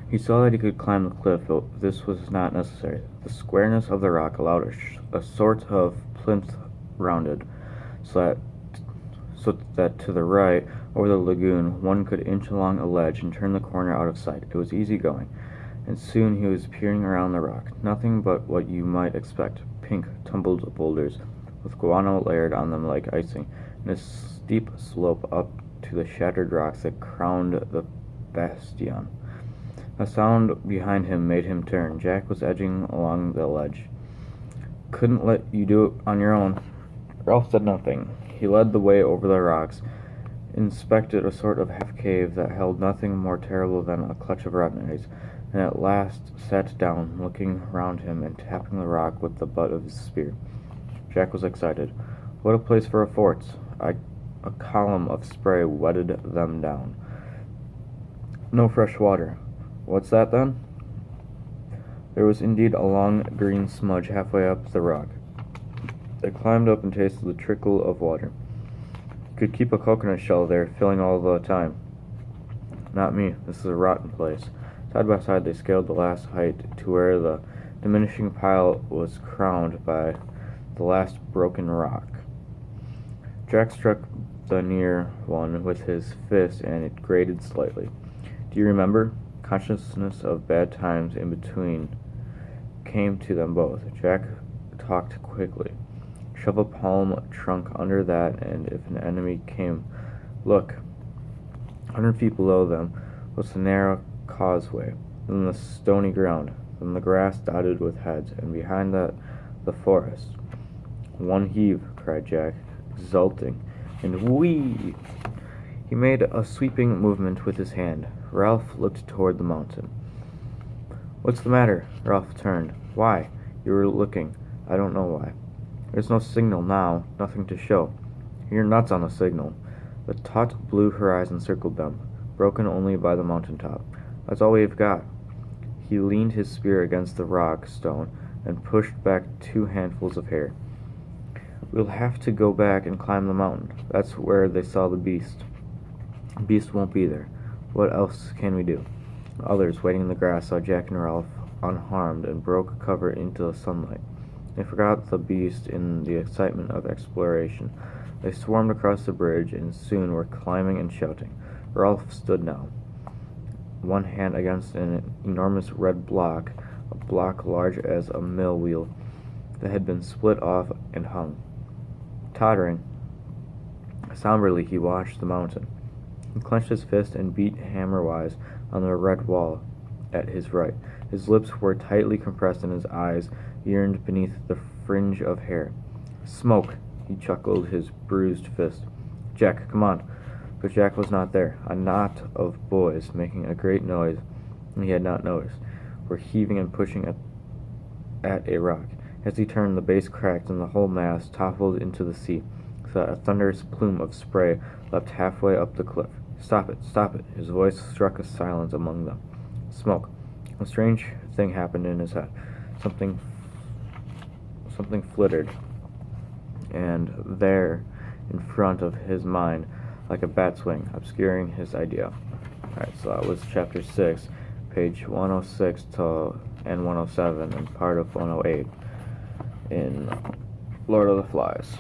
He saw that he could climb the cliff, but this was not necessary. The squareness of the rock allowed a sort of plinth rounded, so that to the right, over the lagoon, one could inch along a ledge and turn the corner out of sight. It was easy going, and soon he was peering around the rock. Nothing but what you might expect: pink, tumbled boulders, with guano layered on them like icing, and a steep slope up to the shattered rocks that crowned the bastion. A sound behind him made him turn. Jack was edging along the ledge. "Couldn't let you do it on your own." Ralph said nothing. He led the way over the rocks, inspected a sort of half-cave that held nothing more terrible than a clutch of rotten eggs, and at last sat down, looking round him and tapping the rock with the butt of his spear. Jack was excited. "What a place for a fort!" A column of spray wetted them down. "No fresh water." "What's that, then?" There was indeed a long green smudge halfway up the rock. They climbed up and tasted the trickle of water. You could keep a coconut shell there, filling all the time. "Not me. This is a rotten place." Side by side they scaled the last height to where the diminishing pile was crowned by the last broken rock. Jack struck the near one with his fist, and it grated slightly. "Do you remember?" Consciousness of bad times in between came to them both. Jack talked quickly. "Shove a palm trunk under that, and if an enemy came, look. 100 feet below them was the narrow causeway, then the stony ground, then the grass dotted with heads, and behind that the forest." "One heave," cried Jack, exulting, and whee! He made a sweeping movement with his hand. Ralph looked toward the mountain. "What's the matter?" Ralph turned. "Why?" "You were looking." "I don't know why." "There's no signal now, nothing to show." "You're nuts on a signal." The taut blue horizon circled them, broken only by the mountain top. "That's all we've got." He leaned his spear against the rock stone and pushed back 2 handfuls of hair. "We'll have to go back and climb the mountain. That's where they saw the beast." "Beast won't be there. What else can we do?" Others, waiting in the grass, saw Jack and Ralph unharmed and broke cover into the sunlight. They forgot the beast in the excitement of exploration. They swarmed across the bridge and soon were climbing and shouting. Ralph stood now, one hand against an enormous red block, a block large as a mill wheel, that had been split off and hung. Tottering, somberly he watched the mountain. He clenched his fist and beat hammer-wise on the red wall at his right. His lips were tightly compressed and his eyes yearned beneath the fringe of hair. "Smoke!" He chuckled his bruised fist. "Jack, come on!" But Jack was not there. A knot of boys, making a great noise he had not noticed, were heaving and pushing at a rock. As he turned, the base cracked and the whole mass toppled into the sea, so that a thunderous plume of spray leapt halfway up the cliff. "Stop it! Stop it!" His voice struck a silence among them. Smoke. A strange thing happened in his head. Something flittered, and there, in front of his mind, like a bat's wing, obscuring his idea. Alright, so that was chapter 6, page 106 and 107, and part of 108 in Lord of the Flies.